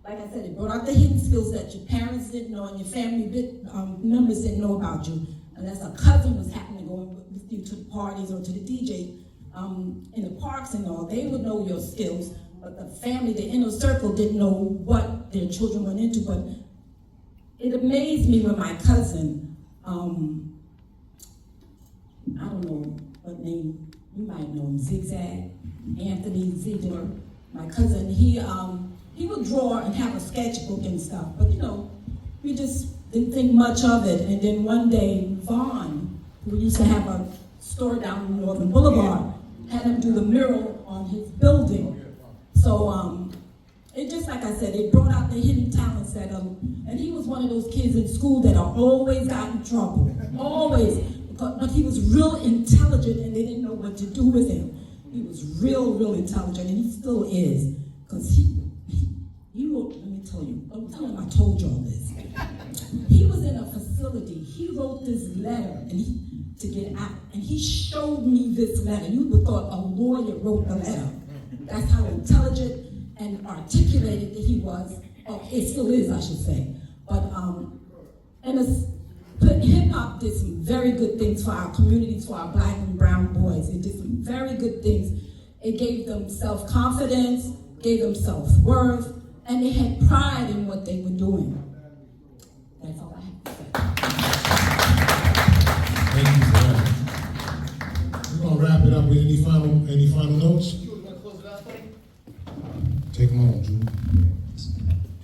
like I said, it brought out the hidden skills that your parents didn't know and your family members didn't know about you. Unless a cousin was happening to go with you to the parties or to the DJ in the parks and all, they would know your skills. But the family, the inner circle, didn't know what their children went into. But it amazed me when my cousin, I don't know what name, you might know him, Zigzag, Anthony Ziegler. My cousin, he would draw and have a sketchbook and stuff. But we just didn't think much of it. And then one day, Vaughn, who used to have a store down in Northern Boulevard, had him do the mural on his building. So it just, like I said, it brought out the hidden talents that, and he was one of those kids in school that always got in trouble, always. But he was real intelligent and they didn't know what to do with him. He was real intelligent, and he still is. Because he wrote, let me tell you, I told you all this. He was in a facility, he wrote this letter to get out, and he showed me this letter. You would have thought a lawyer wrote the letter. That's how intelligent and articulated that he was, or it still is, I should say. But hip-hop did some very good things for our communities, for our black and brown boys. It did some very good things. It gave them self-confidence, gave them self-worth, and they had pride in what they were doing. That's all I have to say. Thank you for that. We're gonna wrap it up with any final notes? Take them on, Drew.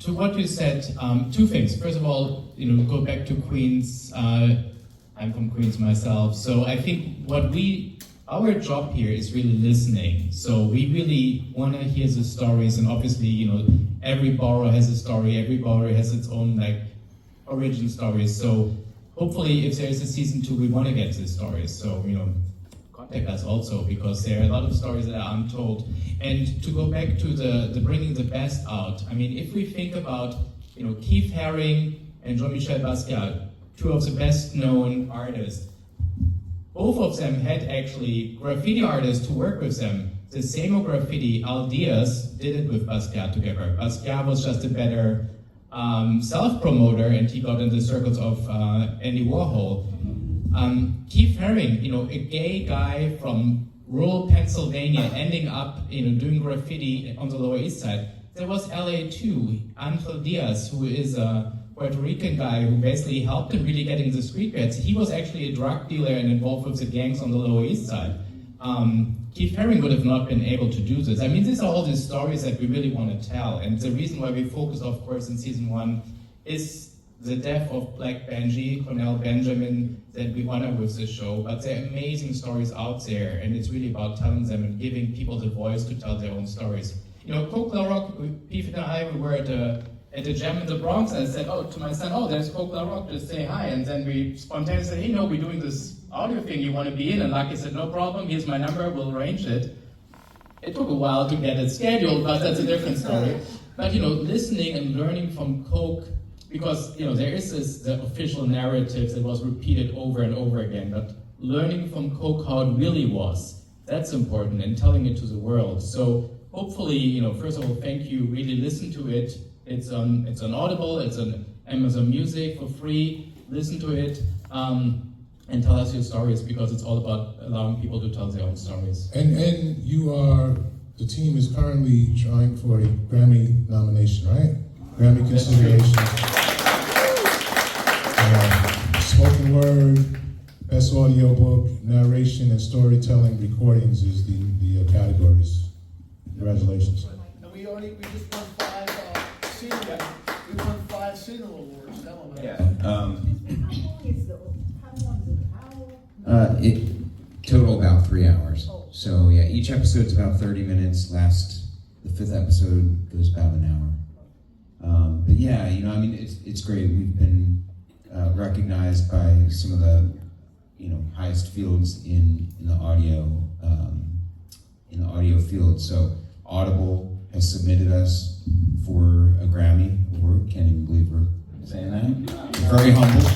To what you said, two things. First of all, go back to Queens. I'm from Queens myself, so I think our job here is really listening. So we really want to hear the stories, and obviously, every borough has a story. Every borough has its own origin stories. So hopefully, if there is a season 2, we want to get these stories. So contact us also, because there are a lot of stories that are untold. And to go back to the bringing the best out, I mean, if we think about, Keith Haring and Jean-Michel Basquiat, two of the best known artists, both of them had actually graffiti artists who worked with them. The same graffiti, Al Diaz did it with Basquiat together. Basquiat was just a better self-promoter, and he got in the circles of Andy Warhol. Keith Haring, a gay guy from rural Pennsylvania ending up, doing graffiti on the Lower East Side. There was LA too, Angel Diaz, who is a Puerto Rican guy who basically helped him really getting the street creds. He was actually a drug dealer and involved with the gangs on the Lower East Side. Keith Haring would have not been able to do this. I mean, these are all these stories that we really want to tell. And the reason why we focus, of course, in season 1 is the death of Black Benji, Cornell Benjamin, that we honor with this show. But there are amazing stories out there, and it's really about telling them and giving people the voice to tell their own stories. Coke La Rock, Pete and I, we were at the jam in the Bronx, and I said, to my son, there's Coke La Rock, just say hi. And then we spontaneously said, hey, we're doing this audio thing, you want to be in? And Lucky said, no problem, here's my number, we'll arrange it. It took a while to get it scheduled, but that's a different story. But, listening and learning from Coke, because, there is the official narrative that was repeated over and over again, but learning from Coke how it really was, that's important, and telling it to the world. So hopefully, first of all, thank you, really listen to it. It's on Audible, it's on Amazon Music for free. Listen to it and tell us your stories, because it's all about allowing people to tell their own stories. And the team is currently trying for a Grammy nomination, right? Grammy consideration. Spoken word, best audio book, narration, and storytelling recordings is the categories. Congratulations. And we just won 5 Signal Awards. It total about 3 hours. So yeah, each episode's about 30 minutes. The 5th episode goes about an hour. But yeah, it's great. We've been recognized by some of the highest fields in the audio field. So Audible, has submitted us for a Grammy Award. Can't even believe we're saying that. We're very humble.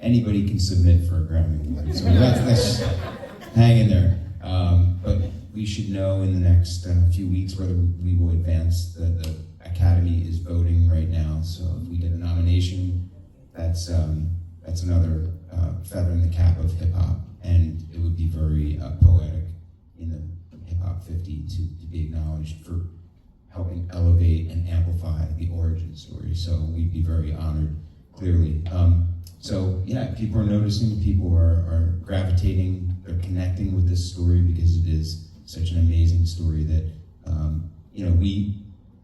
Anybody can submit for a Grammy Award, so let's hang in there. But we should know in the next few weeks whether we will advance. The Academy is voting right now, so if we get a nomination, that's another feather in the cap of hip hop, and it would be very poetic in the Hip Hop 50 to be acknowledged for helping elevate and amplify the origin story. So we'd be very honored, clearly. So yeah, people are noticing, people are gravitating, they're connecting with this story because it is such an amazing story that,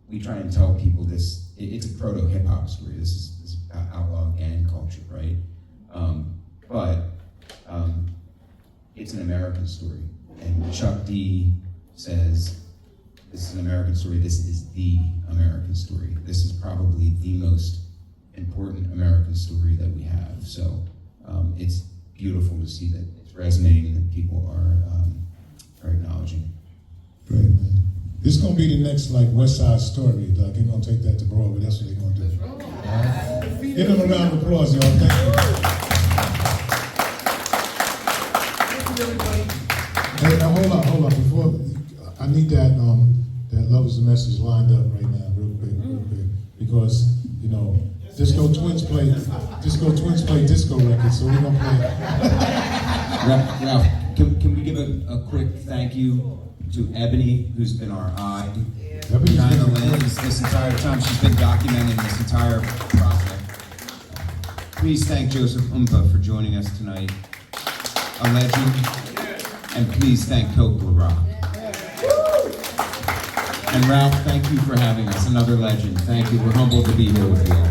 we try and tell people this, it's a proto-hip-hop story. This is outlaw gang culture, right? But it's an American story. And Chuck D says, this is an American story, this is the American story. This is probably the most important American story that we have. So it's beautiful to see that it's resonating and that people are acknowledging. Great, man. This is gonna be the next like West Side Story. Like they're gonna take that to Broadway. That's what they're gonna do. Right. Give them a round of applause, y'all. Thank you. Hey, now hold up. Before I need that Love Is the Message lined up right now, real quick, because Disco Twins play disco records, so we're gonna play. Ralph, can we give a quick thank you to Ebony, who's been our eye behind the lens this entire time. She's been documenting this entire project. Please thank Joseph Umpa for joining us tonight, a legend, and please thank Coke Rock. And Ralph, thank you for having us, another legend. Thank you. We're humbled to be here with you.